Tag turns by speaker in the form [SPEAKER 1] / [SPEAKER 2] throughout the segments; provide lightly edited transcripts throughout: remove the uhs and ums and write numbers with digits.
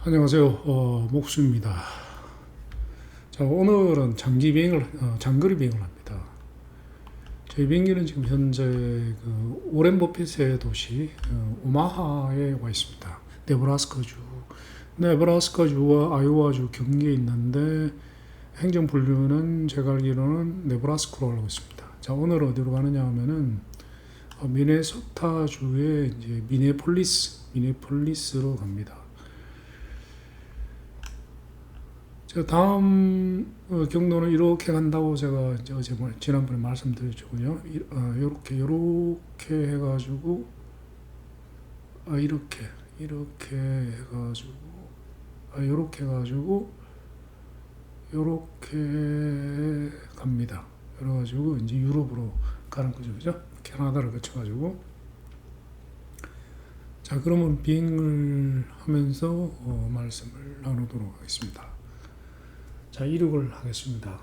[SPEAKER 1] 안녕하세요. 목수입니다. 자, 오늘은 장거리 비행을 합니다. 저희 비행기는 지금 현재 오렌 버핏의 도시 오마하에 와 있습니다. 네브라스카주와 아이오와주 경계에 있는데 행정 분류는 제가 알기로는 네브라스카로 알고 있습니다. 자, 오늘 어디로 가느냐 하면은 미네소타주의 이제 미네폴리스로 갑니다. 제가 다음 경로는 이렇게 간다고 제가 이제 지난번에 말씀드렸고요. 요렇게 해가지고 이렇게 해가지고 요렇게 해가지고 요렇게 갑니다. 그래가지고 이제 유럽으로 가는 거죠, 그죠? 캐나다를 거쳐가지고. 자, 그러면 비행을 하면서 말씀을 나누도록 하겠습니다. 자, 이륙을 하겠습니다.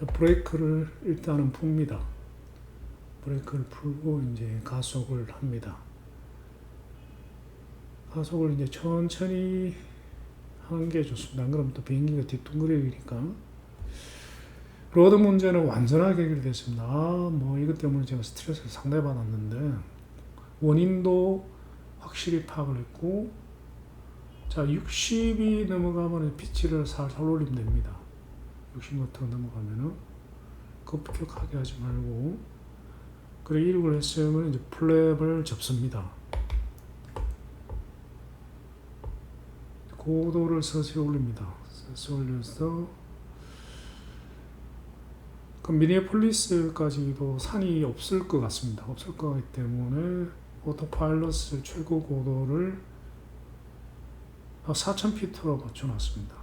[SPEAKER 1] 자, 브레이크를 일단은 풉니다. 브레이크를 풀고 이제 가속을 합니다. 가속을 이제 천천히 하는 게 좋습니다. 안 그러면 또 비행기가 뒤뚱거리니까. 로드 문제는 완전하게 해결됐습니다. 뭐 이것 때문에 제가 스트레스를 상당히 받았는데 원인도 확실히 파악을 했고, 자, 60이 넘어가면 피치를 살살 올리면 됩니다. 60m 넘어가면은 급격하게 하지 말고, 그리고 이륙을 했으면 이제 플랩을 접습니다. 고도를 서서히 올립니다. 서서히 올려서 그 미니애폴리스까지도 산이 없을 것 같습니다. 없을 것 같기 때문에 오토파일럿 최고 고도를 4,000피트로 맞춰놨습니다.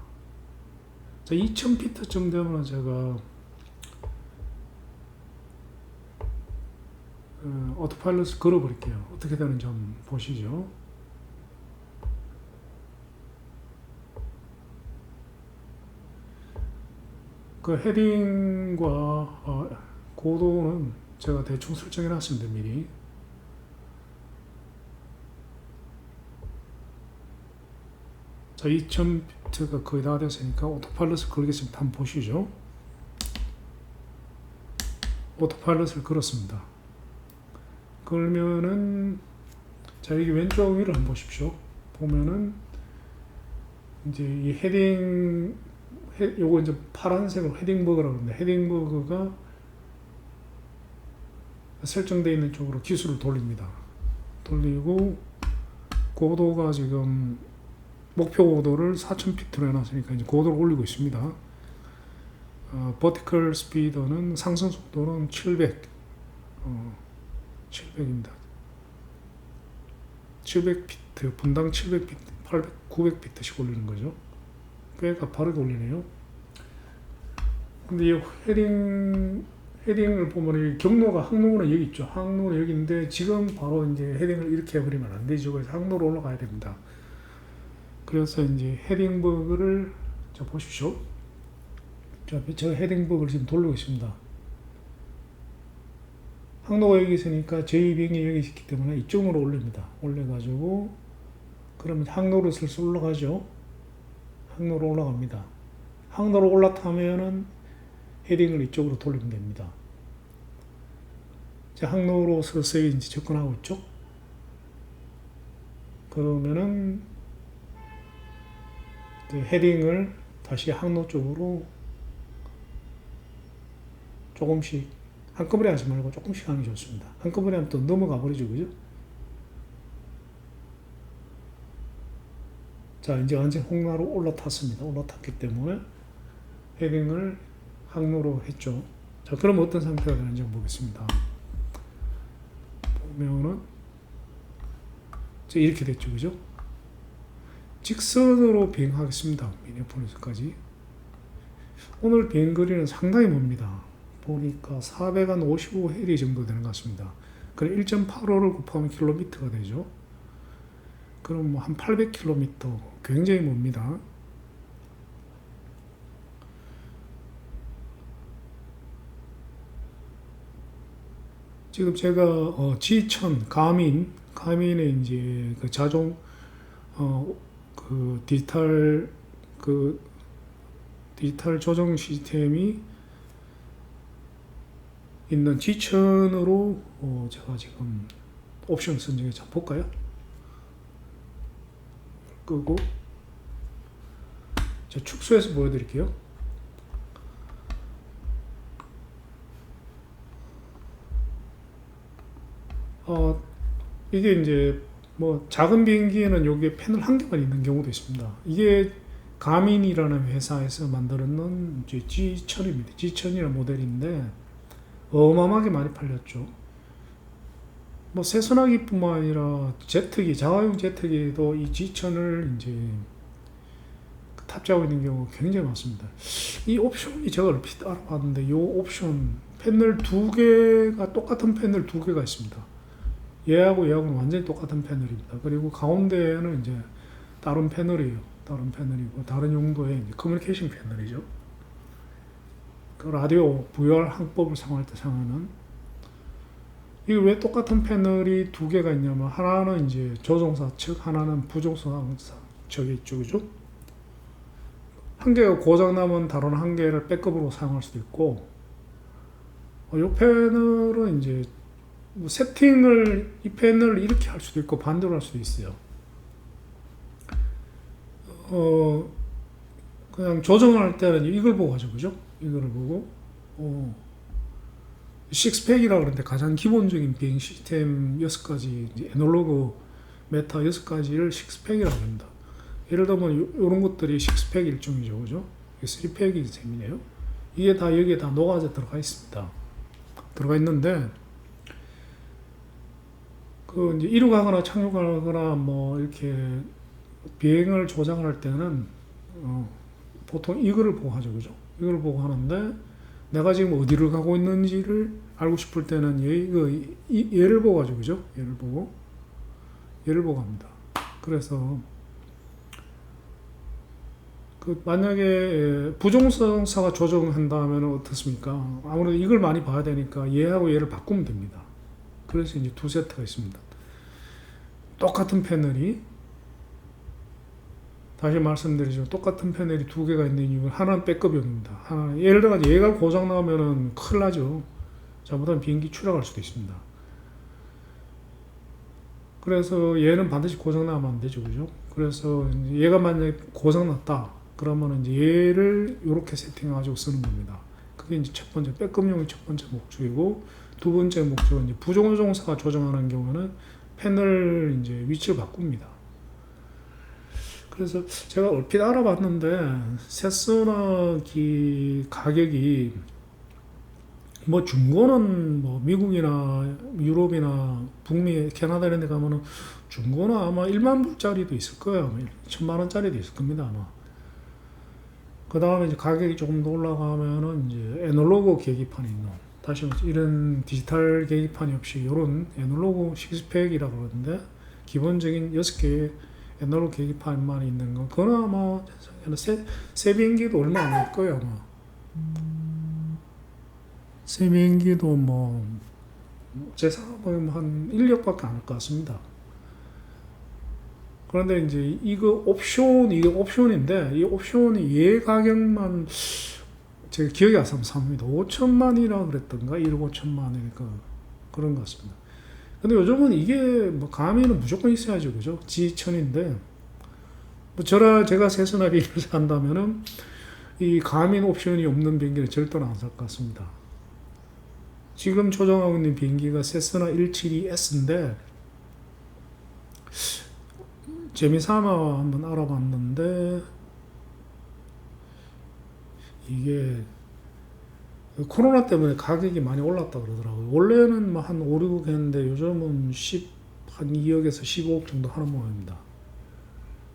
[SPEAKER 1] 자, 2,000피트쯤 되면 제가 오토파일럿을 걸어버릴게요. 어떻게 되는지 한번 보시죠. 그 헤딩과 고도는 제가 대충 설정해 놨습니다. 미리. 자, 2,000피트가 거의 다 됐으니까 오토파일럿을 걸겠습니다. 한번 보시죠. 오토파일럿을 걸었습니다. 걸면은, 자, 여기 왼쪽 위를 한번 보십시오. 보면은 이제 이 요거 이제 파란색으로 헤딩버그라고 하는데, 헤딩버그가 설정되어 있는 쪽으로 기술을 돌립니다. 돌리고 고도가 지금 목표 고도를 4,000피트로 해놨으니까 이제 고도를 올리고 있습니다. 버티컬 스피드는 상승 속도는 700입니다. 700피트, 분당 700피트, 800, 900피트씩 올리는 거죠. 꽤 가파르게 올리네요. 근데 이 헤딩을 보면 이 경로가 항로는 여기 있죠. 항로는 여기 있는데 지금 바로 이제 헤딩을 이렇게 해버리면 안 되죠. 그래서 항로로 올라가야 됩니다. 그래서 이제 헤딩버그를, 자, 보십시오. 자, 제가 헤딩버그를 지금 돌리고 있습니다. 항로가 여기 있으니까 저희 비행이 여기 있기 때문에 이쪽으로 올립니다. 올려가지고 그러면 항로로 슬슬 올라가죠. 항로로 올라갑니다. 항로로 올라타면은 헤딩을 이쪽으로 돌리면 됩니다. 자, 항로로 서서히 이제 접근하고 있죠. 그러면은 헤딩을 다시 항로 쪽으로 조금씩, 한꺼번에 하지 말고 조금씩 하는 게 좋습니다. 한꺼번에 하면 또 넘어가 버리죠, 그죠? 자, 이제 완전 홍로로 올라탔습니다. 올라탔기 때문에 헤딩을 항로로 했죠. 자, 그럼 어떤 상태가 되는지 한번 보겠습니다. 보면은 이렇게 됐죠, 그죠? 직선으로 비행하겠습니다. 미네폴리스까지. 오늘 비행거리는 상당히 멉니다. 보니까 455 해리 정도 되는 것 같습니다. 그래 1.85를 곱하면 킬로미터가 되죠. 그럼 뭐 한 800km, 굉장히 멉니다. 지금 제가 지천, 가민 가민의 이제 그 자동 그 디지털 조정 시스템이 있는 지천으로 제가 지금 옵션 선정해 자 볼까요? 끄고 제가 축소해서 보여드릴게요. 이게 이제 뭐 작은 비행기에는 여기에 패널 한 개만 있는 경우도 있습니다. 이게 가민이라는 회사에서 만들었는 이제 G1000입니다. G1000이라는 모델인데 어마어마하게 많이 팔렸죠. 뭐 세선하기뿐만 아니라 제트기, 자가용 제트기도 이 G1000을 이제 탑재하고 있는 경우가 굉장히 많습니다. 이 옵션이 제가 얼핏 알아봤는데 이 옵션 패널 두 개가 똑같은 패널 두 개가 있습니다. 얘하고는 완전히 똑같은 패널입니다. 그리고 가운데에는 이제 다른 패널이에요. 다른 패널이고 다른 용도의 이제 커뮤니케이션 패널이죠. 그 라디오 VR 항법을 사용할 때 사용하는. 이게 왜 똑같은 패널이 두 개가 있냐면 하나는 이제 조종사 측, 하나는 부조종사 측에 이쪽이죠. 한 개가 고장나면 다른 한 개를 백업으로 사용할 수도 있고, 이 패널은 이제 뭐 세팅을 이 패널을 이렇게 할 수도 있고 반대로 할 수도 있어요. 그냥 조정할 때는 이걸 보고 하죠, 그죠? 이거를 보고 식스팩이라고 그러는데 가장 기본적인 비행 시스템 6가지, 애널로그 메타 6가지를 식스팩이라고 합니다. 예를 들면 이런 것들이 식스팩 일종이죠, 그죠? 3팩이 셈이네요. 이게 다 여기에 다 녹아져 들어가 있습니다. 들어가 있는데 그 이제 이륙하거나 착륙하거나 뭐 이렇게 비행을 조작할 때는 보통 이거를 보고 하죠, 그죠? 이걸 보고 하는데 내가 지금 어디를 가고 있는지를 알고 싶을 때는 얘를 보고 하죠, 그죠? 얘를 보고 합니다. 그래서 만약에 부종성사가 조정한다면 어떻습니까? 아무래도 이걸 많이 봐야 되니까 얘하고 얘를 바꾸면 됩니다. 그래서 이제 두 세트가 있습니다. 똑같은 패널이, 다시 말씀드리죠. 똑같은 패널이 두 개가 있는 이유는 하나는 백업용입니다. 예를 들어 얘가 고장 나면은 큰일 나죠. 잘못하면 비행기 추락할 수도 있습니다. 그래서 얘는 반드시 고장 나면 안 되죠, 그죠? 그래서 얘가 만약에 고장 났다 그러면 이제 얘를 이렇게 세팅해가지고 쓰는 겁니다. 그게 이제 첫 번째 백업용이 첫 번째 목적이고, 두 번째 목적은 이제 부조종사가 조정하는 경우는 패널 이제 위치를 바꿉니다. 그래서 제가 얼핏 알아봤는데 세스나기 가격이 뭐 중고는 뭐 미국이나 유럽이나 북미, 캐나다 이런 데 가면은 중고는 아마 1만 불짜리도 있을 거예요. 1,000만 원짜리도 있을 겁니다, 아마. 그 다음에 이제 가격이 조금 더 올라가면은 이제 애널로그 계기판이 있는, 다시 이런 디지털 계기판이 없이 이런 애널로그 식스팩이라고 그러는데 기본적인 6개의 애널로그 계기판만 있는 건 그건 아마 새 비행기도 얼마 안 할 거예요, 아마. 새 비행기도 뭐 제 생각보면 한 1력밖에 안 할 것 같습니다. 그런데 이제 이게 옵션인데 이 옵션이 얘 가격만 제가 기억이 안 납니다. 5천만이라 그랬던가 1억 5천만이니까 그런 것 같습니다. 근데 요즘은 이게 뭐 가미는 무조건 있어야죠, 그죠? G1000인데 뭐 제가 세스나 비행기를 산다면은 이 가민 옵션이 없는 비행기는 절대로 안 살 것 같습니다. 지금 조정하고 있는 비행기가 세스나 172S인데 재미삼아 한번 알아봤는데 이게 코로나 때문에 가격이 많이 올랐다 그러더라고요. 원래는 뭐 한 5, 6억 했는데 요즘은 한 2억에서 15억 정도 하는 모양입니다.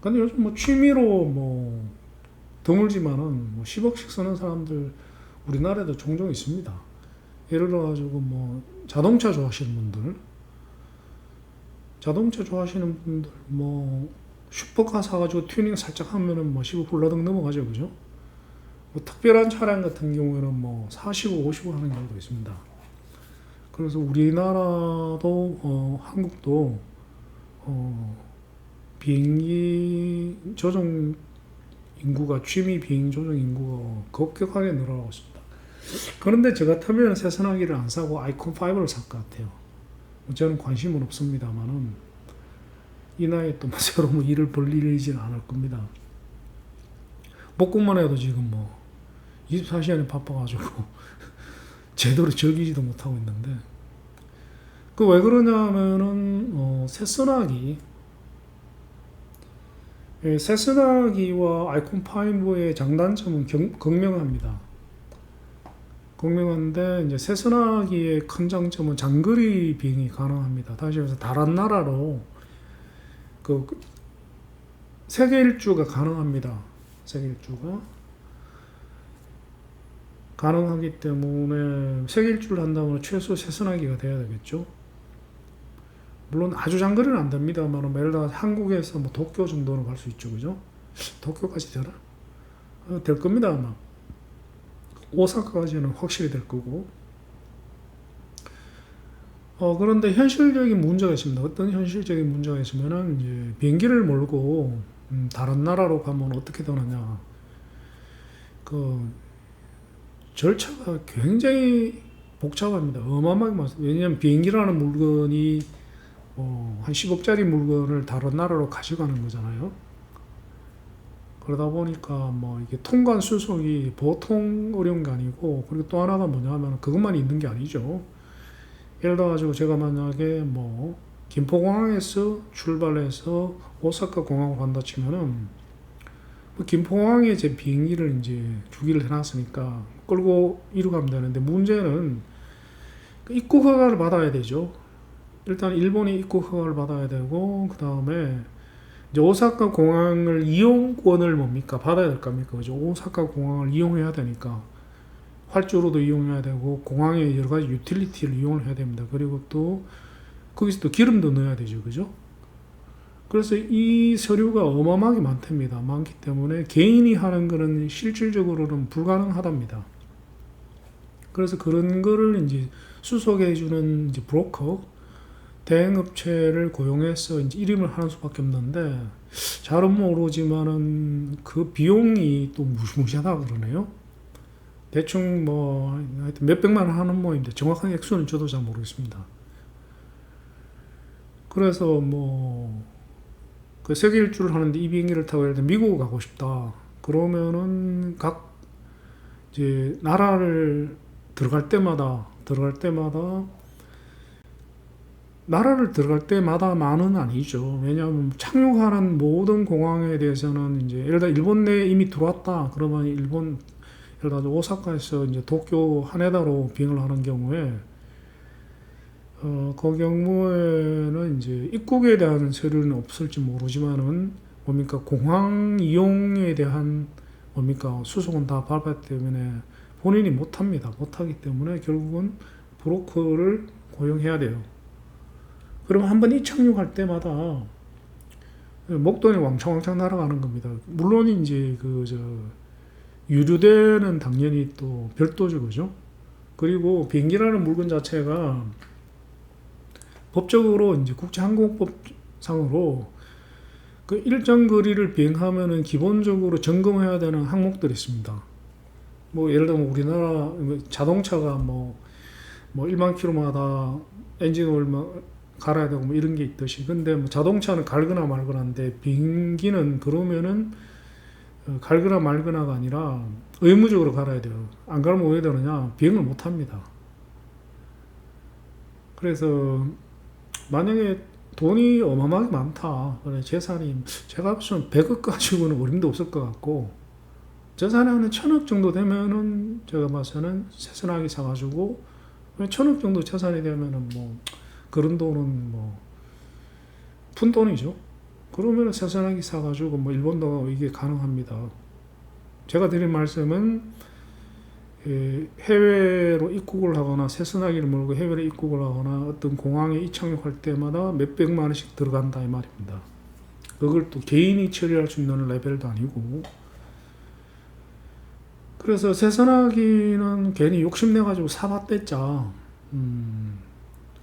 [SPEAKER 1] 근데 요즘 뭐 취미로 뭐 드물지만은 뭐 10억씩 쓰는 사람들 우리나라에도 종종 있습니다. 예를 들어가지고 뭐 자동차 좋아하시는 분들 뭐 슈퍼카 사가지고 튜닝 살짝 하면은 뭐 10억 훌라덩 넘어가죠, 그죠? 뭐 특별한 차량 같은 경우에는 뭐 40억, 50억 하는 경우도 있습니다. 그래서 우리나라도 한국도 비행기 조종 인구가, 취미 비행 조종 인구가 급격하게 늘어나고 있습니다. 그런데 저 같으면 세선하기를 안 사고 아이콘 5를 살 것 같아요. 저는 관심은 없습니다만은 이 나이에 또 새로 일을 벌리지는 않을 겁니다. 복근만 해도 지금 24시간이 바빠가지고 제대로 즐기지도 못하고 있는데, 그 왜 그러냐면은 세스나기와 아이콘 5의 장단점은 극명합니다. 극명한데 이제 세스나기의 큰 장점은 장거리 비행이 가능합니다. 다시 말해서 다른 나라로 그 세계 일주가 가능합니다. 세계 일주가 가능하기 때문에 세계 일주를 한다면 최소 세스나기가 돼야 되겠죠. 물론 아주 장거리는 안 됩니다만, 예를 들어 한국에서 도쿄 정도는 갈 수 있죠, 그죠? 도쿄까지 되나? 될 겁니다, 아마. 오사카까지는 확실히 될 거고. 그런데 현실적인 문제가 있습니다. 어떤 현실적인 문제가 있으면은 이제 비행기를 몰고 다른 나라로 가면 어떻게 되느냐. 그 절차가 굉장히 복잡합니다. 어마어마하게 많습니다. 왜냐하면 비행기라는 물건이 한 10억짜리 물건을 다른 나라로 가져가는 거잖아요. 그러다 보니까 이게 통관 수속이 보통 어려운 게 아니고, 그리고 또 하나가 뭐냐면 그것만 있는 게 아니죠. 예를 들어가지고 제가 만약에 김포공항에서 출발해서 오사카 공항으로 간다 치면은 김포공항에 제 비행기를 이제 주기를 해놨으니까 끌고 이루 가면 되는데, 문제는 입국 허가를 받아야 되죠. 일단 일본이 입국 허가를 받아야 되고, 그 다음에 이제 오사카 공항을 이용권을 받아야 될 겁니까? 그죠? 오사카 공항을 이용해야 되니까 활주로도 이용해야 되고 공항에 여러 가지 유틸리티를 이용을 해야 됩니다. 그리고 또 거기서 또 기름도 넣어야 되죠, 그죠? 그래서 이 서류가 어마어마하게 많답니다. 많기 때문에 개인이 하는 거는 실질적으로는 불가능하답니다. 그래서 그런 거를 이제 수속해주는 이제 브로커, 대행업체를 고용해서 이제 이름을 하는 수밖에 없는데, 잘은 모르지만은 그 비용이 또 무시무시하다 그러네요. 대충 하여튼 몇백만 원 하는 모임인데 정확한 액수는 저도 잘 모르겠습니다. 그래서 그 세계 일주를 하는데 이 비행기를 타고 예를 들어 미국을 가고 싶다. 그러면은 각 이제 나라를 들어갈 때마다만은 아니죠. 왜냐하면 착륙하는 모든 공항에 대해서는 이제 예를 들어 일본 내에 이미 들어왔다. 그러면 예를 들어 오사카에서 이제 도쿄 하네다로 비행을 하는 경우에 그 경우에는 이제 입국에 대한 서류는 없을지 모르지만은 공항 이용에 대한 수속은 다 밟았기 때문에 본인이 못합니다. 못하기 때문에 결국은 브로커를 고용해야 돼요. 그럼 한번 입착륙할 때마다 목돈이 왕창왕창 날아가는 겁니다. 물론 이제 유류대는 당연히 또 별도죠, 그죠? 그리고 비행기라는 물건 자체가 법적으로 이제 국제항공법상으로 그 일정 거리를 비행하면은 기본적으로 점검해야 되는 항목들이 있습니다. 예를 들면 우리나라 자동차가 1만 킬로마다 엔진오일 갈아야 되고 이런 게 있듯이, 근데 자동차는 갈거나 말거나인데 비행기는 그러면은 갈거나 말거나가 아니라 의무적으로 갈아야 돼요. 안 갈면 왜 되느냐? 비행을 못 합니다. 그래서 만약에 돈이 어마어마하게 많다, 재산이 제가 보면 100억 가지고는 어림도 없을 것 같고, 재산이 한 1000억 정도 되면은 제가 봐서는 세선하게 사가지고 1000억 정도 재산이 되면은 그런 돈은 푼 돈이죠. 그러면 세선하게 사가지고 일본도 이게 가능합니다. 제가 드린 말씀은 해외로 입국을 하거나 세선하기를 몰고 해외로 입국을 하거나 어떤 공항에 입착륙할 때마다 몇백만 원씩 들어간다 이 말입니다. 그걸 또 개인이 처리할 수 있는 레벨도 아니고, 그래서 세선하기는 괜히 욕심내가지고 사봤댔자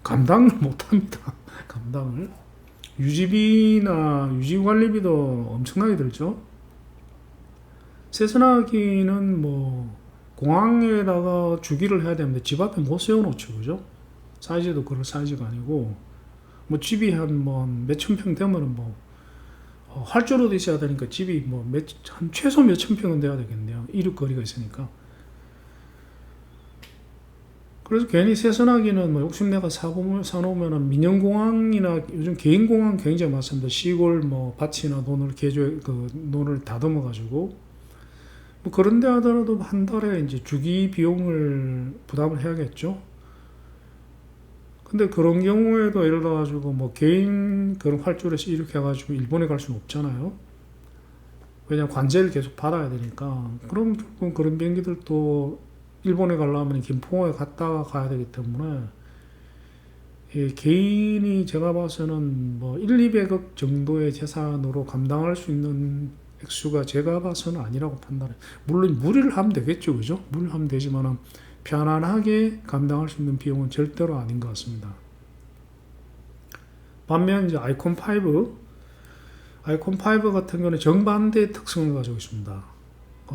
[SPEAKER 1] 감당을 못합니다. 감당을. 유지비나 유지관리비도 엄청나게 들죠. 세선하기는 뭐 공항에다가 주기를 해야 되는데 집 앞에 못 세워놓죠, 그죠? 사이즈도 그럴 사이즈가 아니고 뭐 집이 한 뭐 몇천 평 되면은 뭐 활주로도 있어야 되니까 집이 뭐 한 최소 몇천 평은 돼야 되겠네요. 이륙거리가 있으니까. 그래서 괜히 세선하기는 뭐 욕심내가 사놓으면은 민영공항이나 요즘 개인공항 굉장히 많습니다. 시골 뭐 밭이나 논을 논을 다듬어 가지고 뭐 그런데 하더라도 한 달에 이제 주기 비용을 부담을 해야겠죠. 근데 그런 경우에도 예를 들어 가지고 뭐 개인 그런 활주로에서 이렇게 해가지고 일본에 갈 수는 없잖아요. 왜냐면 관제를 계속 받아야 되니까. 그럼 결국 그런 비행기들도 일본에 가려면 김포에 갔다가 가야 되기 때문에 개인이 제가 봐서는 뭐 1, 200억 정도의 재산으로 감당할 수 있는 액수가 제가 봐서는 아니라고 판단해요. 물론 무리를 하면 되겠죠, 그죠? 무리를 하면 되지만은 편안하게 감당할 수 있는 비용은 절대로 아닌 것 같습니다. 반면 이제 아이콘5 같은 경우는 정반대의 특성을 가지고 있습니다.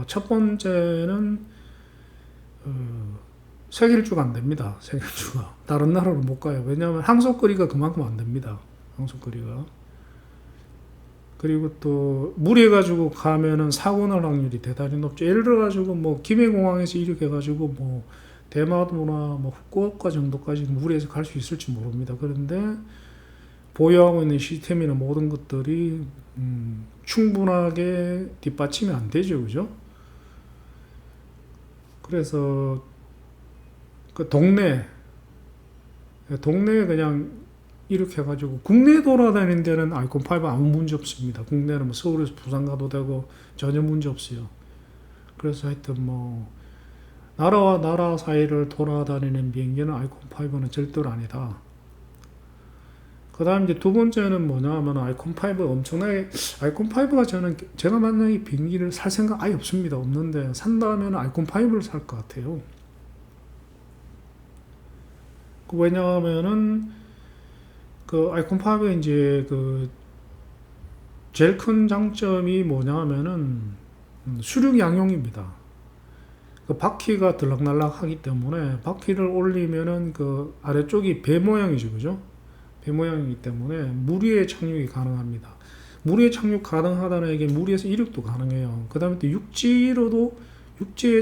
[SPEAKER 1] 첫 번째는 세길주가 안 됩니다. 세길주가 다른 나라로 못 가요. 왜냐하면 항속거리가 그만큼 안 됩니다. 항속거리가. 그리고 또 무리해가지고 가면은 사고 날 확률이 대단히 높죠. 예를 들어가지고 뭐 김해공항에서 이륙해가지고 뭐 대마도나 뭐 후쿠오카 정도까지 무리해서 갈 수 있을지 모릅니다. 그런데 보유하고 있는 시스템이나 모든 것들이 충분하게 뒷받침이 안 되죠, 그죠? 그래서 그 동네에 그냥 이렇게 해가지고 국내 돌아다니는 데는 아이콘5 아무 문제 없습니다. 국내는 뭐 서울에서 부산 가도 되고 전혀 문제 없어요. 그래서 하여튼 뭐 나라와 나라 사이를 돌아다니는 비행기는 아이콘5는 절대로 아니다. 그 다음 이제 두 번째는 뭐냐면 아이콘5가 저는 제가 만약에 비행기를 살 생각 아예 없습니다. 없는데 산다면 아이콘5를 살 것 같아요. 왜냐하면은 그 아이콘5의 이제 그 제일 큰 장점이 뭐냐면은 수륙 양용입니다. 그 바퀴가 들락날락 하기 때문에 바퀴를 올리면은 그 아래쪽이 배 모양이죠, 그죠? 배 모양이기 때문에 물 위에 착륙이 가능합니다. 물 위에 착륙 가능하다는 얘기 물 위에서 이륙도 가능해요. 그 다음에 또 육지에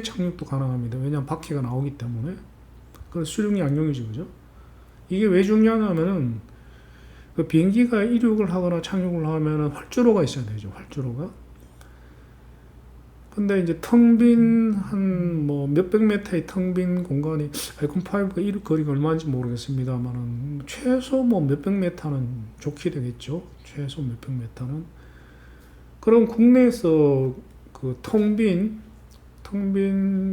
[SPEAKER 1] 착륙도 가능합니다. 왜냐하면 바퀴가 나오기 때문에. 그 수륙 양용이죠, 그죠? 이게 왜 중요하냐면은 그 비행기가 이륙을 하거나 착륙을 하면은 활주로가 있어야 되죠. 활주로가. 근데 이제 텅 빈 한 뭐 몇백 메타의 텅 빈 공간이 아이콘5가 이륙 거리가 얼마인지 모르겠습니다만은 최소 뭐 몇백 메타는 좋게 되겠죠. 최소 몇백 메타는. 그럼 국내에서 그 텅 빈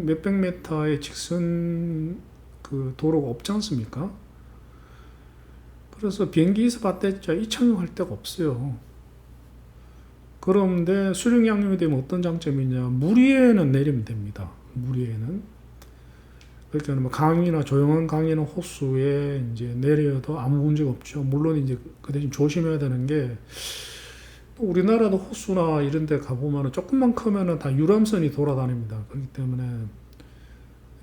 [SPEAKER 1] 몇백 메타의 직선 그 도로가 없지 않습니까? 그래서 비행기에서 봤댔자 이착륙할 데가 없어요. 그런데 수륙 양용이 되면 어떤 장점이냐? 물 위에는 내리면 됩니다. 물 위에는. 그러니까 뭐 강이나 조용한 강이나 호수에 이제 내려도 아무 문제가 없죠. 물론 이제 그 대신 조심해야 되는 게 우리나라도 호수나 이런 데 가보면은 조금만 크면은 다 유람선이 돌아다닙니다. 그렇기 때문에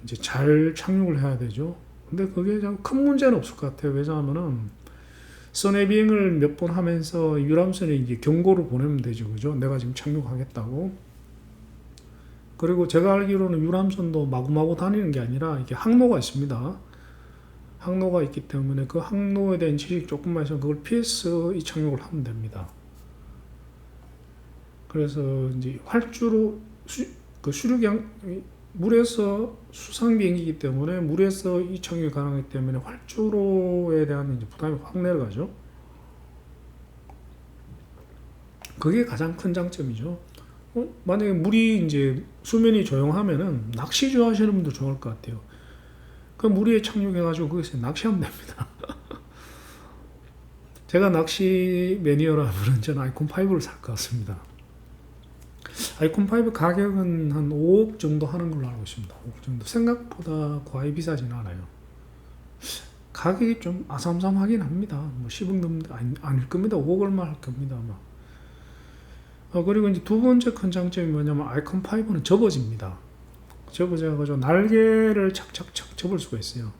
[SPEAKER 1] 이제 잘 착륙을 해야 되죠. 근데 그게 큰 문제는 없을 것 같아요. 왜냐하면은 선의 비행을 몇 번 하면서 유람선에 이제 경고를 보내면 되죠, 그죠? 내가 지금 착륙하겠다고. 그리고 제가 알기로는 유람선도 마구마구 다니는 게 아니라 이게 항로가 있습니다. 항로가 있기 때문에 그 항로에 대한 지식 조금만 해서 그걸 피해서 이 착륙을 하면 됩니다. 그래서 이제 활주로 수륙양 물에서 수상 비행기이기 때문에 물에서 이착륙이 가능하기 때문에 활주로에 대한 이제 부담이 확 내려가죠. 그게 가장 큰 장점이죠. 만약에 물이 이제 수면이 조용하면은 낚시 좋아하시는 분도 좋아할 것 같아요. 그 물 위에 착륙해가지고 거기서 낚시하면 됩니다. 제가 낚시 매니어라면 저는 아이콘5를 살 것 같습니다. 아이콘5 가격은 한 5억 정도 하는 걸로 알고 있습니다. 5억 정도. 생각보다 거의 비싸진 않아요. 가격이 좀 아삼삼하긴 합니다. 뭐 10억 넘는 아닐 겁니다. 5억 얼마 할 겁니다 아마. 그리고 이제 두 번째 큰 장점이 뭐냐면 아이콘 5는 접어집니다. 접어져가지고 날개를 착착착 접을 수가 있어요.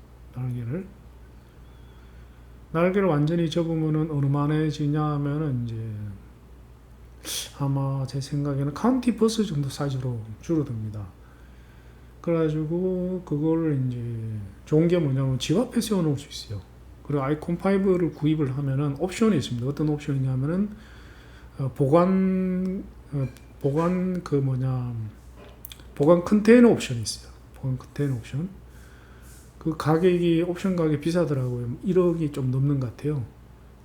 [SPEAKER 1] 날개를 완전히 접으면은 어느만해지냐 하면은 이제 아마 제 생각에는 카운티 버스 정도 사이즈로 줄어듭니다. 그래가지고 그거를 이제 좋은 게 뭐냐면 집 앞에 세워놓을 수 있어요. 그리고 아이콘 5를 구입을 하면은 옵션이 있습니다. 어떤 옵션이냐면은 보관 컨테이너 옵션이 있어요. 보관 컨테이너 옵션. 그 가격이 옵션 가격이 비싸더라고요. 1억이 좀 넘는 것 같아요.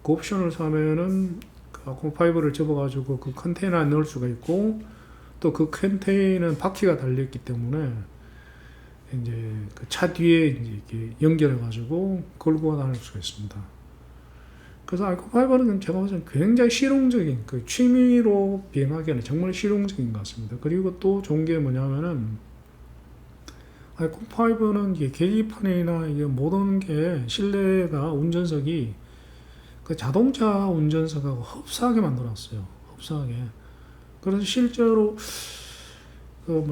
[SPEAKER 1] 그 옵션을 사면은 그 아이콘 5를 접어가지고 그 컨테이너에 넣을 수가 있고 또 그 컨테이너는 바퀴가 달려있기 때문에 이제 그 차 뒤에 이제 이렇게 연결해가지고 걸고 다닐 수가 있습니다. 그래서 아이콘 5는 제가 봐서는 굉장히 실용적인 그 취미로 비행하기에는 정말 실용적인 것 같습니다. 그리고 또 좋은 게 뭐냐면은 아이콘 5는 이게 계기판이나 이게 모든 게 실내가 운전석이 그 자동차 운전석하고 흡사하게 만들어놨어요. 흡사하게. 그래서 실제로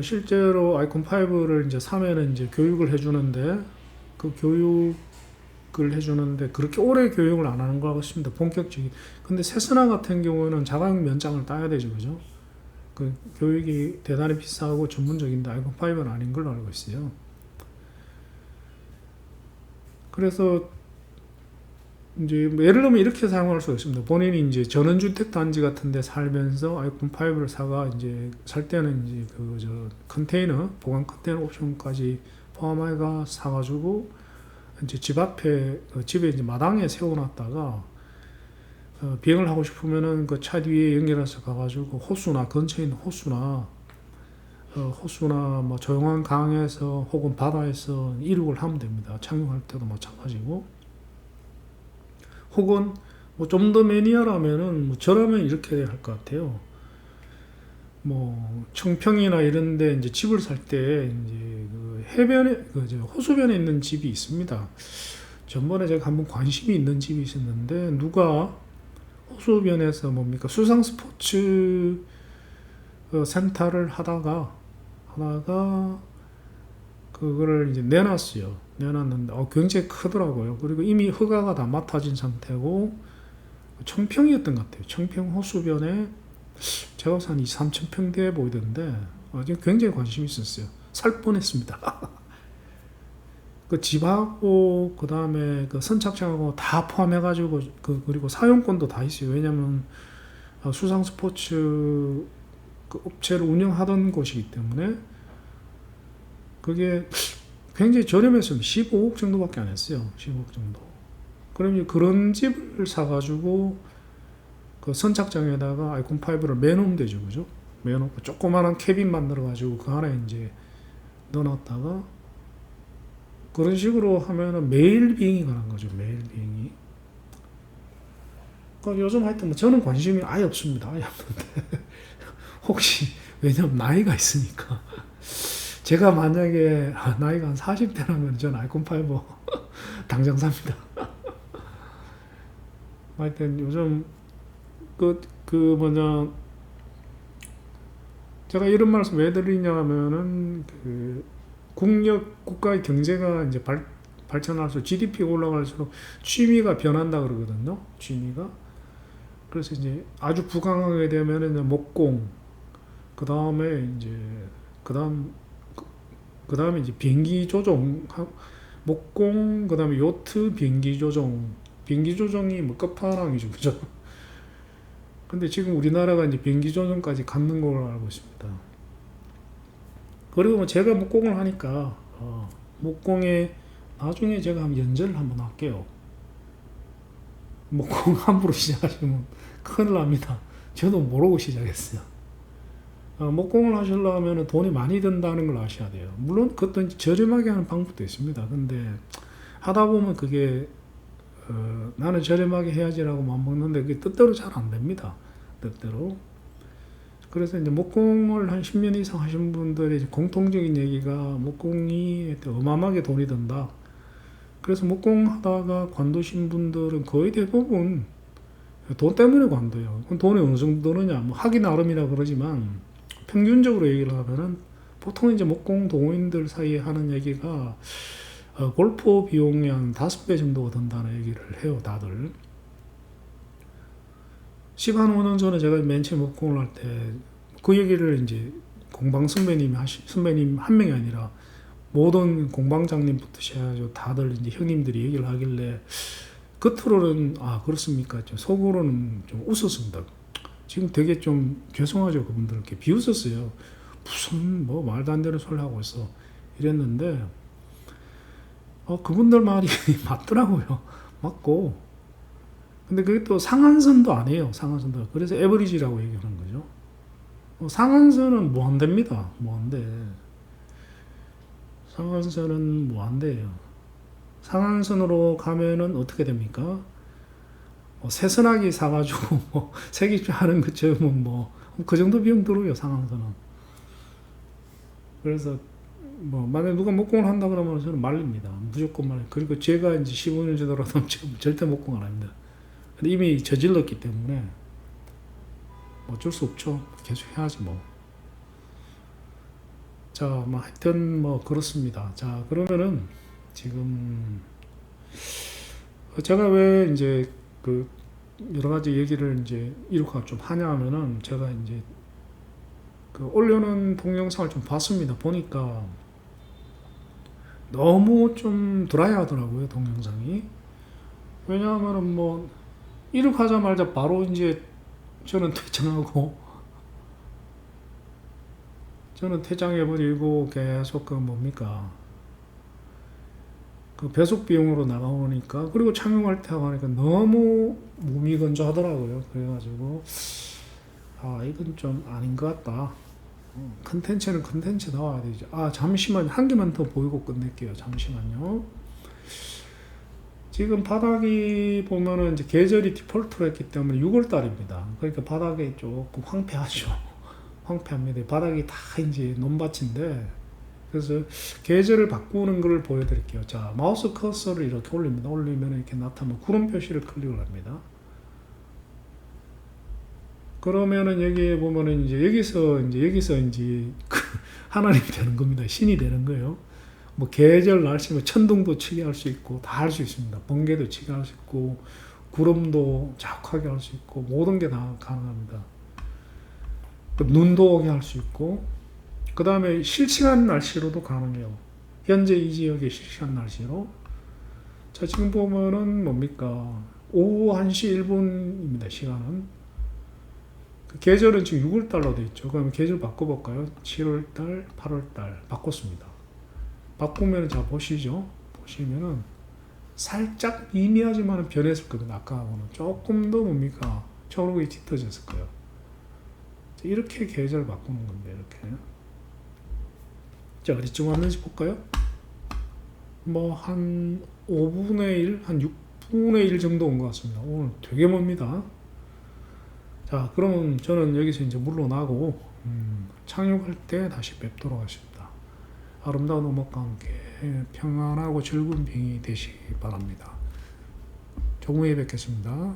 [SPEAKER 1] 실제로 아이콘 5를 이제 사면은 이제 교육을 해주는데 그 교육을 해주는데 그렇게 오래 교육을 안 하는 것 같습니다. 본격적인. 근데 세스나 같은 경우는 자가용 면장을 따야 되죠, 그죠? 그 교육이 대단히 비싸고 전문적인데 아이콘 5는 아닌 걸로 알고 있어요. 그래서 이제 예를 들면 이렇게 사용할 수가 있습니다. 본인이 이제 전원주택 단지 같은데 살면서 아이콘 5를 사가 이제 살 때는 이제 컨테이너 보관 컨테이너 옵션까지 포함해가 사가지고 이제 집 앞에 집에 이제 마당에 세워놨다가 비행을 하고 싶으면은 그 차 뒤에 연결해서 가가지고 호수나 근처에 있는 호수나 뭐 조용한 강에서 혹은 바다에서 이륙을 하면 됩니다. 착륙할 때도 마찬가지고. 혹은 뭐 좀 더 매니아라면은 뭐 저라면 이렇게 할 것 같아요. 뭐 청평이나 이런데 이제 집을 살 때 이제 그 해변에 호수변에 있는 집이 있습니다. 전번에 제가 한번 관심이 있는 집이 있었는데 누가 호수변에서 뭡니까 수상 스포츠 센터를 하다가 그거를 이제 내놨는데 굉장히 크더라고요. 그리고 이미 허가가 다 맡아진 상태고 청평이었던 것 같아요. 청평 호수변에 제가 한 2, 3천 평대에 보이던데 굉장히 관심이 있었어요. 살 뻔했습니다. 그 집하고 그 다음에 그 선착장하고 다 포함해가지고 그리고 사용권도 다 있어요. 왜냐면 수상 스포츠 그 업체를 운영하던 곳이기 때문에 그게 굉장히 저렴했습니다. 15억 정도밖에 안 했어요. 15억 정도. 그럼 그런 집을 사가지고 그 선착장에다가 아이콘 5를 매놓으면 되죠, 그죠? 매놓고 조그마한 캐빈 만들어가지고 그 안에 이제 넣어놨다가 그런 식으로 하면은 매일 비행이 가는 거죠, 매일 비행이. 그러니까 요즘 하여튼 저는 관심이 아예 없습니다. 아예 없는데. 혹시, 왜냐면 나이가 있으니까. 제가 만약에 나이가 한 40대라면 저는 아이콘 5 당장 삽니다. 하여튼 요즘 제가 이런 말씀 왜 드리냐 하면은 국가의 경제가 이제 발전할수록 GDP가 올라갈수록 취미가 변한다 그러거든요. 취미가. 그래서 이제 아주 부강하게 되면은 목공, 그 다음에 이제 비행기 조종, 목공, 그 다음에 요트 비행기 조종이 뭐 끝판왕이죠, 그죠? 근데 지금 우리나라가 이제 비행기 조종까지 갖는 걸로 알고 있습니다. 그리고 뭐 제가 목공을 하니까, 목공에 나중에 제가 한번 연재를 한번 할게요. 목공 함부로 시작하시면 큰일 납니다. 저도 모르고 시작했어요. 목공을 하시려면 돈이 많이 든다는 걸 아셔야 돼요. 물론 그것도 이제 저렴하게 하는 방법도 있습니다. 근데 하다 보면 그게 나는 저렴하게 해야지라고 마음먹는데 그게 뜻대로 잘 안 됩니다. 뜻대로. 그래서 이제 목공을 한 10년 이상 하신 분들의 공통적인 얘기가 목공이 어마어마하게 돈이 든다. 그래서 목공하다가 관두신 분들은 거의 대부분 돈 때문에 관둬요. 돈이 어느 정도 드느냐, 뭐 하기 나름이라 그러지만 평균적으로 얘기를 하면은 보통 이제 목공 동호인들 사이에 하는 얘기가 골프 비용이 한 5배 정도가 든다는 얘기를 해요, 다들. 15년 전에 제가 맨 처음 목공을 할 때 그 얘기를 이제 공방 선배님 한 명이 아니라 모든 공방장님부터 시작해서 다들 이제 형님들이 얘기를 하길래 겉으로는 그렇습니까? 속으로는 좀 웃었습니다. 지금 되게 좀 죄송하죠, 그분들 이렇게 비웃었어요. 무슨 뭐 말도 안 되는 소리 하고 있어 이랬는데 그분들 말이 맞더라고요. 맞고. 근데 그게 또 상한선도 아니에요. 상한선도. 그래서 에버리지라고 얘기하는 거죠. 상한선은 무한대입니다. 무한대. 상한선은 무한대예요. 상한선으로 가면은 어떻게 됩니까? 새선하기 사가지고 세기주 하는 것처럼 그 정도 비용 들어요, 상한선은. 그래서 만약에 누가 목공을 한다 그러면 저는 말립니다. 무조건 말려요. 그리고 제가 이제 15년 지더라도 절대 목공 안 합니다. 근데 이미 저질렀기 때문에 어쩔 수 없죠. 계속 해야지 뭐. 자, 하여튼 그렇습니다. 자, 그러면은 지금 제가 왜 이제 그 여러 가지 얘기를 이제 이렇게 좀 하냐 하면은 제가 이제 그 올려놓은 동영상을 좀 봤습니다. 보니까 너무 좀 드라이하더라고요, 동영상이. 왜냐하면은 이렇게 하자마자 바로 이제 저는 퇴장해버리고 계속 그 배속 비용으로 나가오니까, 그리고 착용할 때 하고 하니까 너무 무미건조하더라고요. 그래가지고 이건 좀 아닌 것 같다. 컨텐츠는 컨텐츠 나와야 되죠. 잠시만, 한 개만 더 보이고 끝낼게요. 잠시만요. 지금 바닥이 보면은 이제 계절이 디폴트로 했기 때문에 6월달입니다. 그러니까 바닥이 조금 황폐하죠. 황폐합니다. 바닥이 다 이제 논밭인데, 그래서 계절을 바꾸는 걸 보여드릴게요. 자, 마우스 커서를 이렇게 올립니다. 올리면 이렇게 나타나면 구름 표시를 클릭을 합니다. 그러면은 여기에 보면은 이제 여기서 이제 하나님 되는 겁니다. 신이 되는 거예요. 계절, 날씨, 천둥도 치게 할 수 있고 다 할 수 있습니다. 번개도 치게 할 수 있고 구름도 자욱하게 할 수 있고 모든 게 다 가능합니다. 눈도 오게 할 수 있고, 그 다음에 실시간 날씨로도 가능해요. 현재 이 지역의 실시간 날씨로. 자, 지금 보면은 뭡니까? 오후 1시 1분입니다. 시간은. 그 계절은 지금 6월달로 되어 있죠. 그럼 계절 바꿔볼까요? 7월달, 8월달 바꿨습니다. 바꾸면 자 보시죠. 보시면은 살짝 미미하지만 변했을 겁니다. 아까하고는 조금 더 뭡니까? 초록이 짙어졌을 거예요. 이렇게 계절 바꾸는 건데, 이렇게. 자, 어디쯤 왔는지 볼까요? 한 5분의 1, 한 6분의 1 정도 온 것 같습니다. 오늘 되게 멉니다. 자, 그러면 저는 여기서 이제 물러나고, 착륙할 때 다시 뵙도록 하겠습니다. 아름다운 음악과 함께 평안하고 즐거운 비행이 되시기 바랍니다. 조금 후에 뵙겠습니다.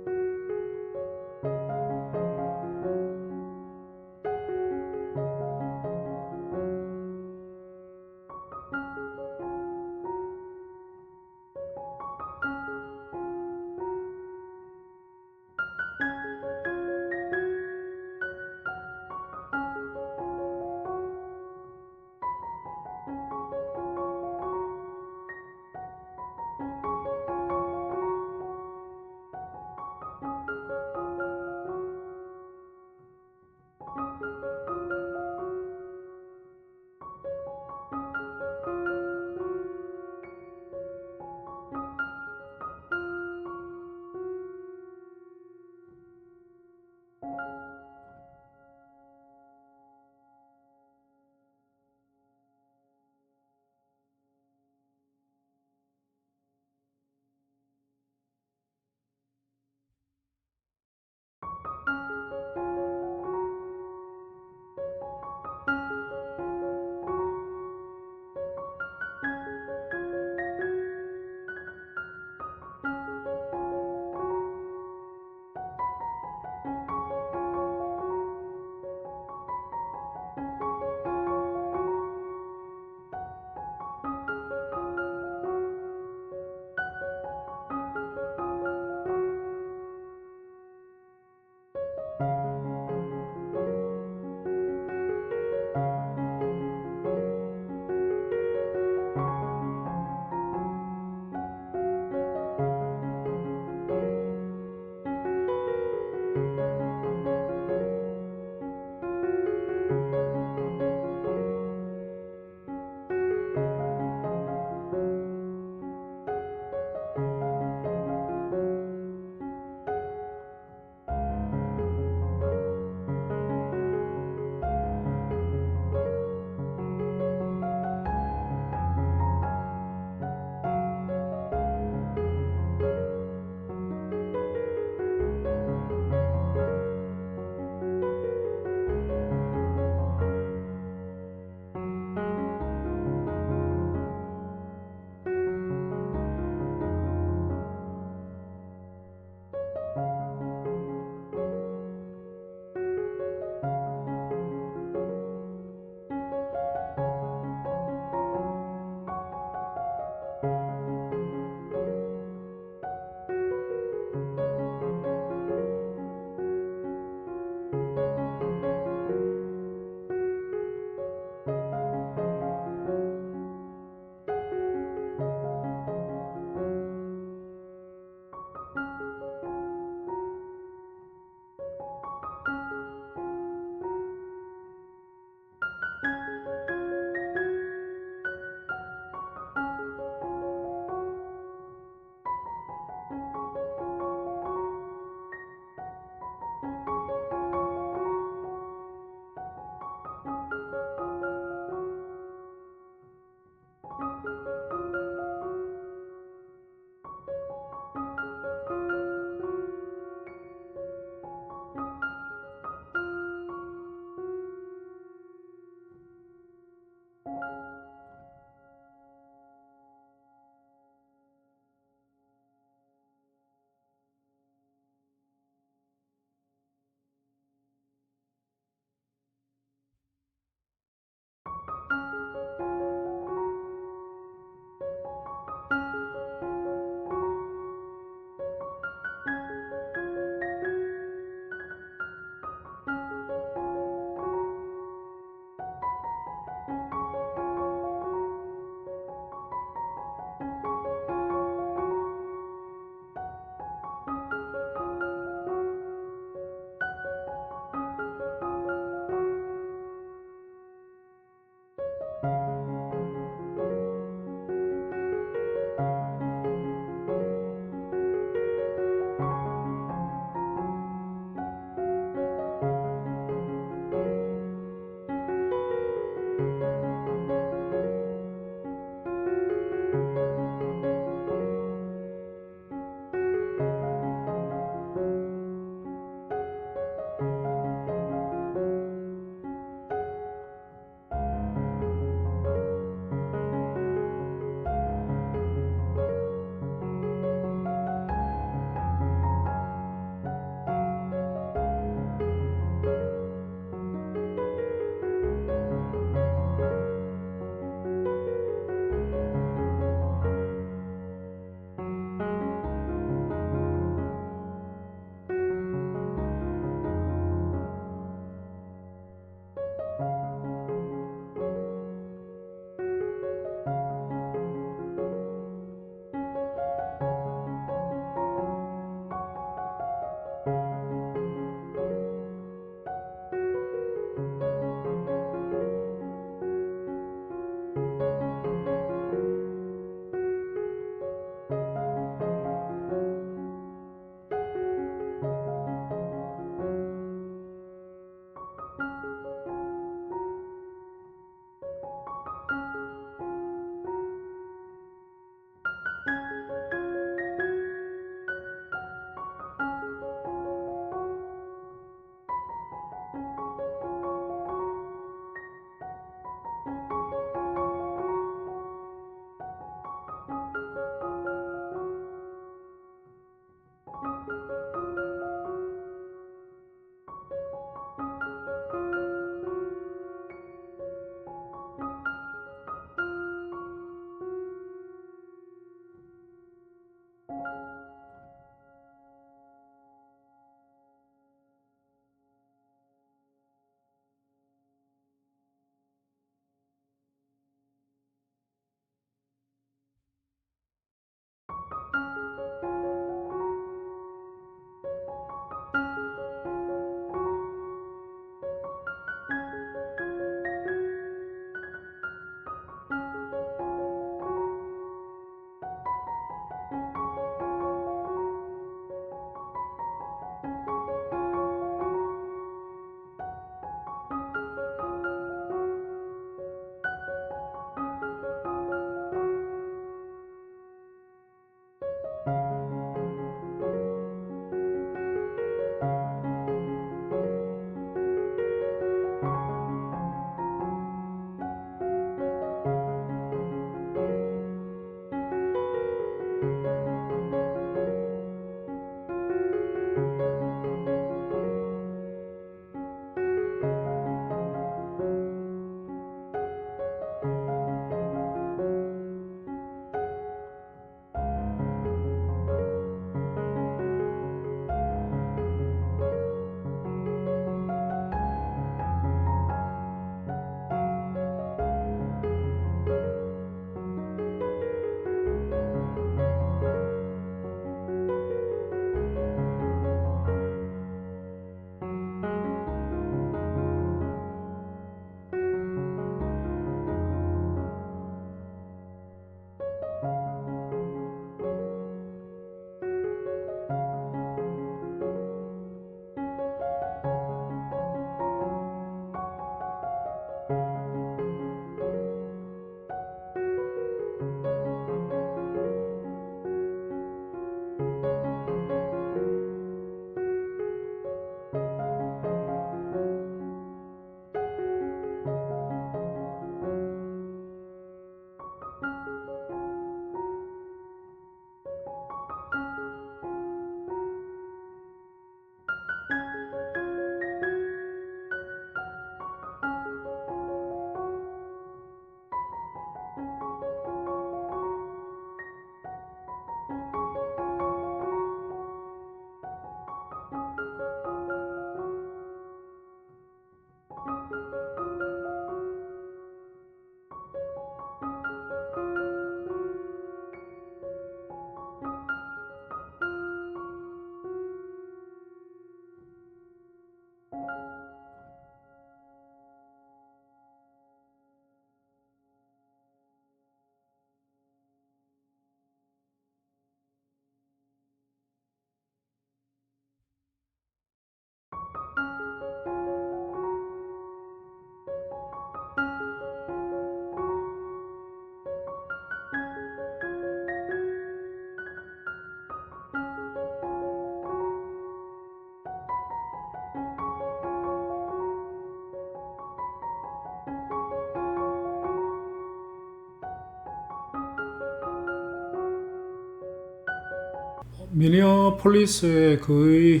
[SPEAKER 1] 미니어폴리스에 거의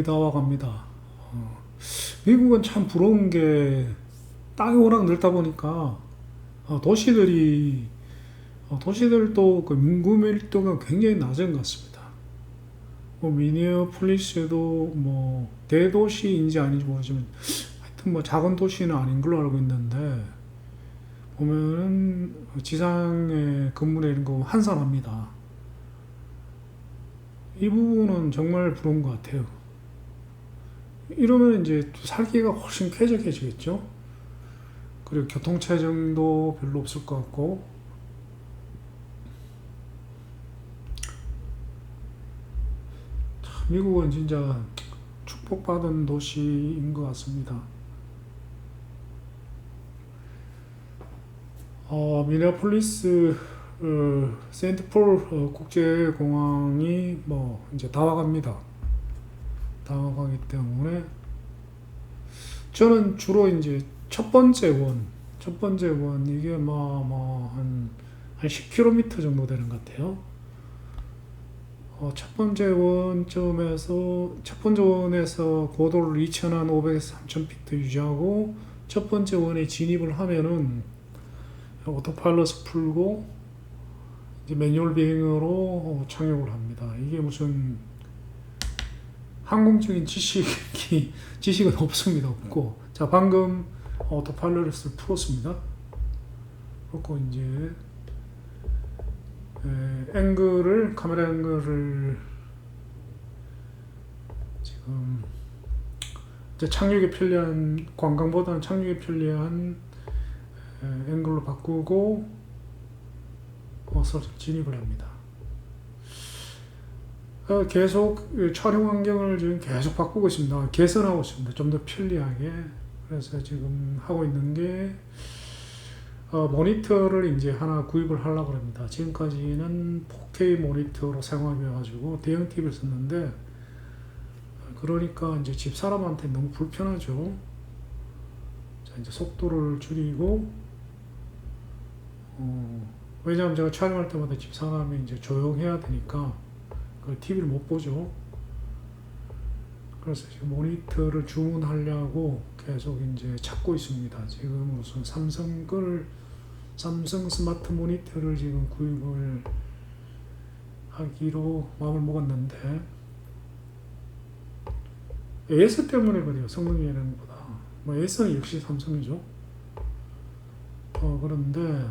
[SPEAKER 1] 다 와갑니다. 미국은 참 부러운 게 땅이 워낙 넓다 보니까 도시들도 그 인구 밀도가 굉장히 낮은 것 같습니다. 미니어폴리스도 대도시인지 아닌지 모르지만 하여튼 작은 도시는 아닌 걸로 알고 있는데 보면은 지상에 건물 내린 거 한산합니다. 이 부분은 정말 부러운 것 같아요. 이러면 이제 살기가 훨씬 쾌적해지겠죠. 그리고 교통체증도 별로 없을 것 같고, 미국은 진짜 축복받은 도시인 것 같습니다. 미네아폴리스 세인트폴 국제공항이 이제 다 와갑니다. 다 와가기 때문에 저는 주로 이제 첫 번째 원 이게 한 10km 정도 되는 것 같아요. 첫 번째 원에서 고도를 2,500에서 3,000피트 유지하고 첫 번째 원에 진입을 하면은 오토파일럿을 풀고 이제 매뉴얼 비행으로 착륙을 합니다. 이게 무슨 항공적인 지식은 없습니다. 없고, 자, 방금 오토파일럿을 풀었습니다. 그리고 이제 카메라 앵글을 지금 이제 착륙에 편리한, 관광보다는 착륙에 편리한 앵글로 바꾸고 진입을 합니다. 계속 촬영 환경을 지금 계속 바꾸고 있습니다. 개선하고 있습니다. 좀 더 편리하게. 그래서 지금 하고 있는 게 모니터를 이제 하나 구입을 하려고 합니다. 지금까지는 4K 모니터로 사용해가지고 대형 TV를 썼는데, 그러니까 이제 집사람한테 너무 불편하죠. 자, 이제 속도를 줄이고, 왜냐하면 제가 촬영할 때마다 집사람이 이제 조용해야 되니까 그 TV를 못 보죠. 그래서 지금 모니터를 주문하려고 계속 이제 찾고 있습니다. 지금 무슨 삼성 스마트 모니터를 지금 구입을 하기로 마음을 먹었는데, AS 때문에 그래요. 성능이라는 것보다. AS는 역시 삼성이죠. 그런데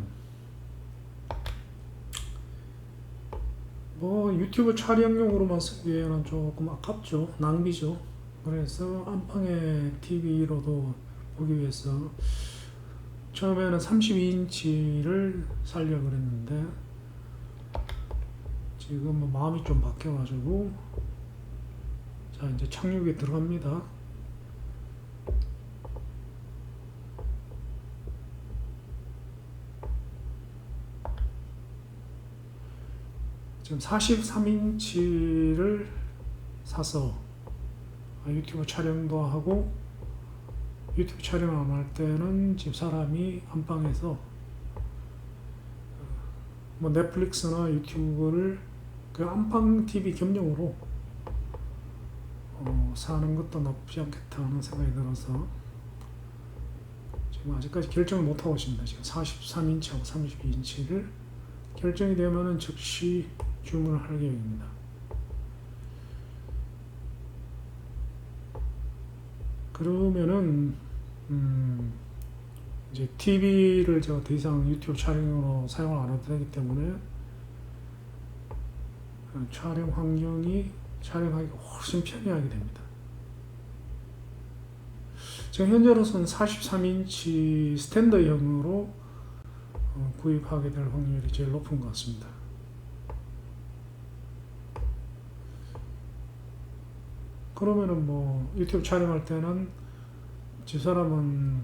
[SPEAKER 1] 유튜브 촬영용으로만 쓰기에는 조금 아깝죠. 낭비죠. 그래서 안방의 TV로도 보기 위해서 처음에는 32인치를 살려고 그랬는데 지금 마음이 좀 바뀌어가지고, 자, 이제 착륙에 들어갑니다. 지금 43인치를 사서 유튜브 촬영도 하고, 유튜브 촬영 안 할 때는 집사람이 안방에서 넷플릭스나 유튜브를 그 안방 TV 겸용으로 사는 것도 나쁘지 않겠다 하는 생각이 들어서 지금 아직까지 결정을 못 하고 있습니다. 지금 43인치하고 32인치를 결정이 되면은 즉시 주문을 할 계획입니다. 그러면은 이제 TV를 제가 더 이상 유튜브 촬영으로 사용을 안 해도 되기 때문에 촬영 환경이 촬영하기 훨씬 편리하게 됩니다. 지금 현재로서는 43인치 스탠더형으로 구입하게 될 확률이 제일 높은 것 같습니다. 그러면은 유튜브 촬영할 때는 집사람은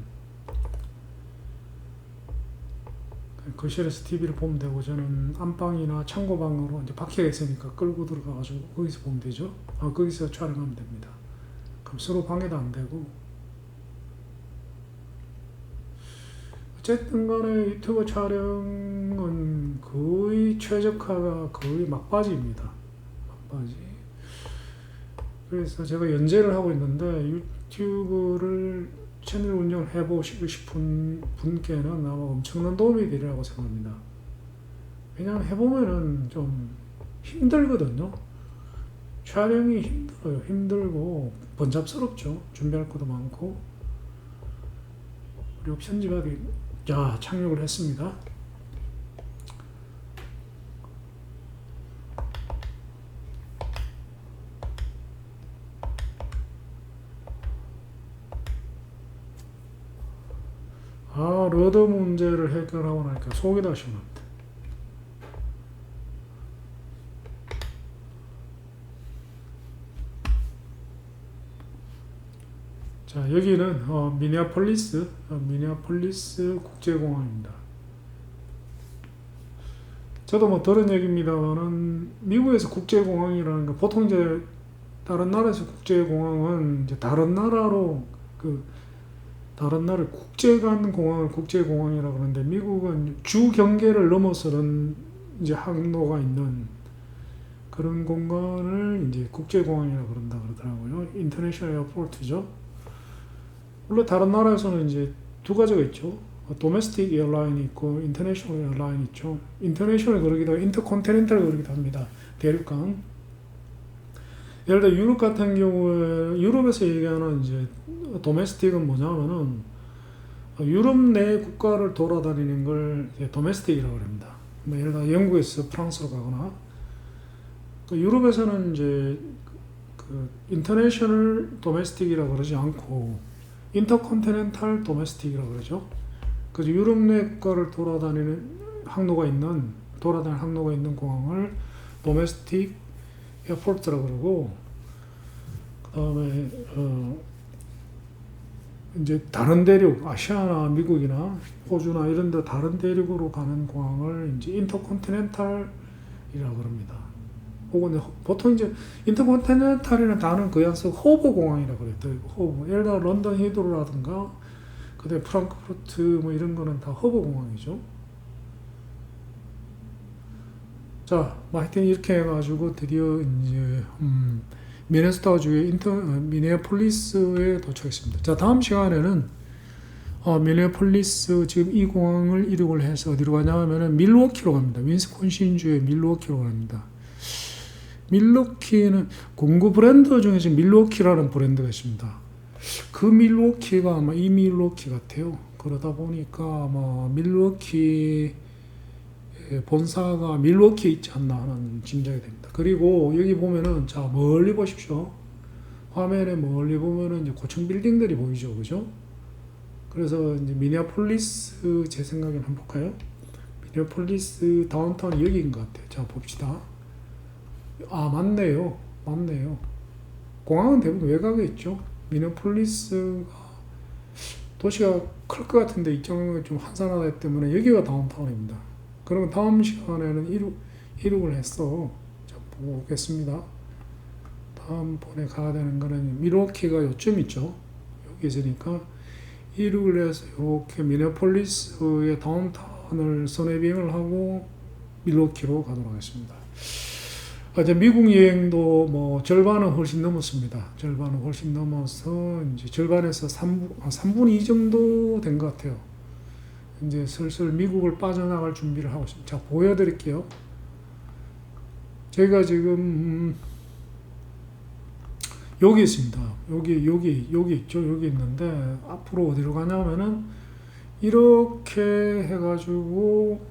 [SPEAKER 1] 거실에서 TV를 보면 되고, 저는 안방이나 창고방으로 이제 밖에 있으니까 끌고 들어가가지고 거기서 보면 되죠. 거기서 촬영하면 됩니다. 그럼 서로 방해도 안 되고. 어쨌든 간에 유튜브 촬영은 거의 최적화가 거의 막바지입니다. 바지. 그래서 제가 연재를 하고 있는데 유튜브를 채널 운영을 해보시고 싶은 분께는 아마 엄청난 도움이 되리라고 생각합니다. 왜냐하면 해보면은 좀 힘들거든요. 촬영이 힘들어요. 힘들고 번잡스럽죠. 준비할 것도 많고. 그리고 편집하기, 자, 착륙을 했습니다. 러드 문제를 해결하고 나니까 속이 다 시원합니다. 자, 여기는 미니애폴리스 국제공항입니다. 저도 뭐 들은 얘기입니다만은 미국에서 국제공항이라는 거 보통 이제 다른 나라에서 국제공항은 이제 다른 나라로 다른 나라 국제 간 공항을 국제공항이라고 그러는데 미국은 주 경계를 넘어서는 이제 항로가 있는 그런 공간을 이제 국제공항이라고 그런다 그러더라고요. 인터내셔널 에어포트죠. 물론 다른 나라에서는 이제 두 가지가 있죠. 도메스틱 에어라인이 있고 인터내셔널 에어라인이 있죠. 인터내셔널 그러기도 하고 인터컨티넨탈 그러기도 합니다. 대륙간. 예를 들어 유럽 같은 경우에 유럽에서 얘기하는 이제 도메스틱은 뭐냐면은 유럽 내 국가를 돌아다니는 걸 도메스틱이라고 합니다. 뭐 예를 들어 영국에서 프랑스로 가거나 유럽에서는 이제 인터내셔널 도메스틱이라고 그러지 않고 인터컨티넨탈 도메스틱이라고 그러죠. 그래서 유럽 내 국가를 돌아다니는 항로가 있는 공항을 도메스틱 에어포트라고 그러고, 그 다음에 이제 다른 대륙, 아시아나 미국이나 호주나 이런 데 다른 대륙으로 가는 공항을 이제 인터컨티넨탈이라고 그럽니다. 혹은 보통 이제 인터컨티넨탈이라는 단어는 거의 안 쓰고 허브 공항이라고 그랬대요. 허브. 예를 들어 런던 히드로라든가 그다음에 프랑크푸르트 뭐 이런 거는 다 허브 공항이죠. 자, 하여튼 이렇게 해가지고 드디어 이제 미네소타주의 미네아폴리스에 도착했습니다. 자, 다음 시간에는 미네아폴리스 지금 이 공항을 이륙을 해서 어디로 가냐면은 밀워키로 갑니다. 윈스콘신주의 밀워키로 갑니다. 밀워키는 공구 브랜드 중에서 밀워키라는 브랜드가 있습니다. 그 밀워키가 아마 이 밀워키 같아요. 그러다 보니까 아마 밀워키 본사가 밀워키에 있지 않나 하는 짐작이 됩니다. 그리고 여기 보면은, 자, 멀리 보십시오. 화면에 멀리 보면은 이제 고층 빌딩들이 보이죠. 그죠? 그래서 이제 미니애폴리스, 제 생각에는 한번 볼까요? 미니애폴리스 다운타운이 여기인 것 같아요. 자, 봅시다. 맞네요. 공항은 대부분 외곽에 있죠. 미니애폴리스가 도시가 클 것 같은데 이쪽은 좀 한산하기 때문에 여기가 다운타운입니다. 그러면 다음 시간에는 이륙을 했어. 자, 보겠습니다. 다음번에 가야 되는 거는 밀워키가 요쯤 있죠. 여기 있으니까 이륙을 해서 이렇게 미네폴리스의 다운타운을 선회 비행을 하고 밀워키로 가도록 하겠습니다. 이제 미국 여행도 뭐 절반은 훨씬 넘었습니다. 절반은 훨씬 넘어서 이제 절반에서 3분 2 정도 된 것 같아요. 이제 슬슬 미국을 빠져나갈 준비를 하고 있습니다. 자, 보여드릴게요. 제가 지금 여기 있습니다. 여기 있죠. 여기 있는데 앞으로 어디로 가냐면은 이렇게 해가지고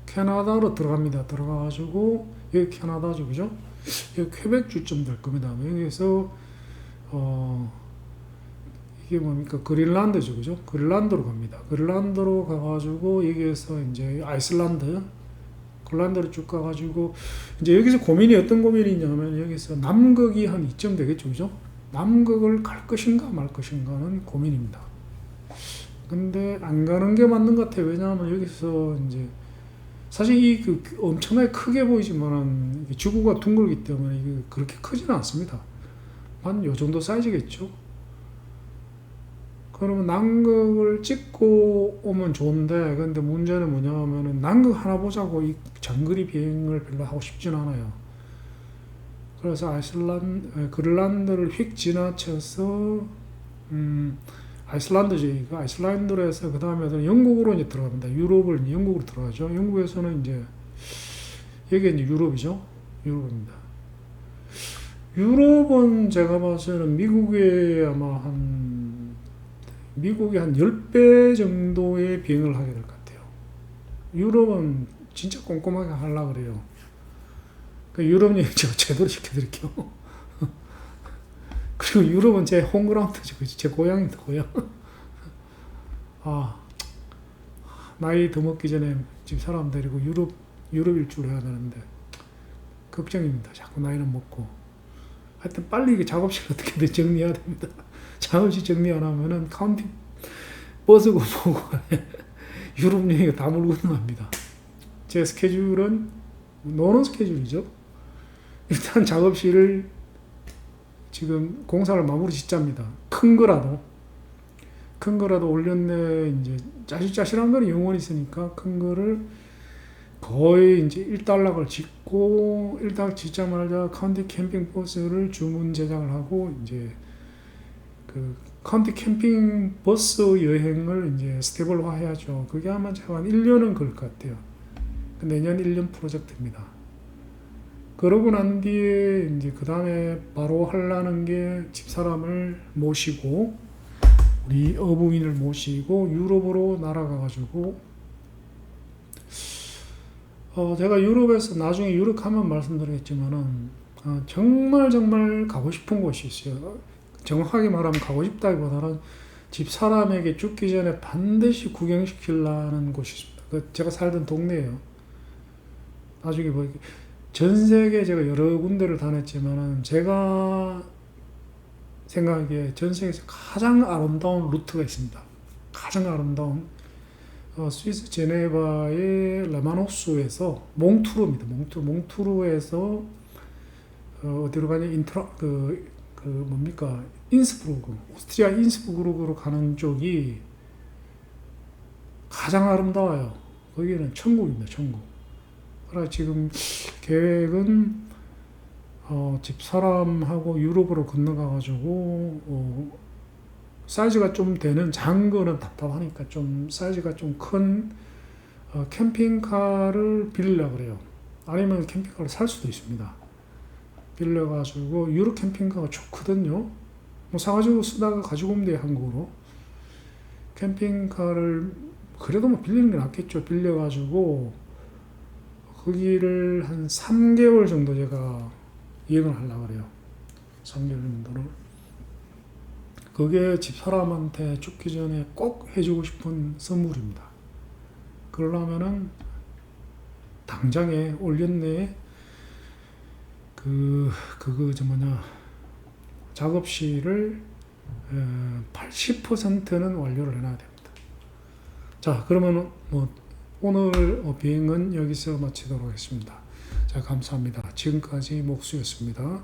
[SPEAKER 1] 캐나다로 들어갑니다. 들어가가지고 여기 캐나다죠, 그죠? 여기 퀘벡주쯤 될 겁니다. 여기서 이게 뭡니까? 그린란드죠, 그죠? 그린란드로 갑니다. 그린란드로 가가지고 여기에서 이제 그린란드로 쭉 가가지고 이제 여기서 고민이 어떤 고민이 있냐면 여기서 남극이 한 이쯤 되겠죠, 그죠? 남극을 갈 것인가 말 것인가는 고민입니다. 근데 안 가는 게 맞는 것 같아요. 왜냐하면 여기서 이제 사실 이 엄청나게 크게 보이지만은 지구가 둥글기 때문에 이게 그렇게 크지는 않습니다. 한 요 정도 사이즈겠죠. 그러면 남극을 찍고 오면 좋은데, 근데 문제는 뭐냐면은 남극 하나 보자고 이 장거리 비행을 별로 하고 싶진 않아요. 그래서 그린란드를 휙 지나쳐서 아이슬란드죠. 이거 아이슬란드로 해서 그 다음에 영국으로 이제 들어갑니다. 유럽을 이제 영국으로 들어가죠. 영국에서는 이제 여기 이제 유럽이죠. 유럽입니다. 유럽은 제가 봐서는 미국의 미국의 한 10배 정도의 비행을 하게 될 것 같아요. 유럽은 진짜 꼼꼼하게 하려고 그래요. 그 유럽 여행 제가 제대로 시켜드릴게요. 그리고 유럽은 제 홈그라운드죠. 제 고향입니다, 고향. 나이 더 먹기 전에 집 사람 데리고 유럽 일주를 해야 되는데, 걱정입니다. 자꾸 나이는 먹고. 하여튼 빨리 이게 작업실 어떻게든 정리해야 됩니다. 작업실 정리 안 하면은 카운티 버스고 뭐고 유럽 여행이 다 물고 넘어갑니다. 제 스케줄은 노는 스케줄이죠. 일단 작업실을 지금 공사를 마무리 짓잡니다. 큰 거라도 올렸네. 이제 짜실짜실한 거는 영원히 있으니까 큰 거를 거의 이제 1단락을 짓고 1단락 짓자마자 카운티 캠핑 버스를 주문 제작을 하고 이제 그 카운티 캠핑 버스 여행을 이제 스테이블화 해야죠. 그게 아마 제가 한 1년은 걸릴 것 같아요. 내년 1년 프로젝트입니다. 그러고 난 뒤에 이제 그 다음에 바로 하려는 게 집사람을 모시고 우리 어부인을 모시고 유럽으로 날아가가지고 제가 유럽에서 나중에 유럽 하면 말씀드리겠지만은 정말 가고 싶은 곳이 있어요. 정확하게 말하면 가고 싶다기보다는 집사람에게 죽기 전에 반드시 구경시키려는 곳이 있습니다. 제가 살던 동네예요. 나중에 전 세계 제가 여러 군데를 다녔지만은 제가 생각하기에 전 세계에서 가장 아름다운 루트가 있습니다. 가장 아름다운 스위스 제네바의 라마노스에서 몽투르입니다. 몽투르에서 어디로 가냐 인스브루크, 오스트리아 인스브루크로 가는 쪽이 가장 아름다워요. 거기는 천국입니다. 천국. 그래서 지금 계획은 집사람하고 유럽으로 건너가가지고 사이즈가 좀 되는 작은 거는 답답하니까 좀 사이즈가 좀 큰 캠핑카를 빌리려고 그래요. 아니면 캠핑카를 살 수도 있습니다. 빌려가지고 유럽 캠핑카가 좋거든요. 뭐 사가지고 쓰다가 가지고 오면 돼요. 한국으로. 캠핑카를 그래도 뭐 빌리는 게 낫겠죠. 빌려가지고 거기를 한 3개월 정도 제가 여행을 하려고 그래요. 3개월 정도를. 그게 집사람한테 죽기 전에 꼭 해주고 싶은 선물입니다. 그러려면은 당장에 올년 내에 작업실을 80%는 완료를 해놔야 됩니다. 자, 그러면 오늘 비행은 여기서 마치도록 하겠습니다. 자, 감사합니다. 지금까지 목수였습니다.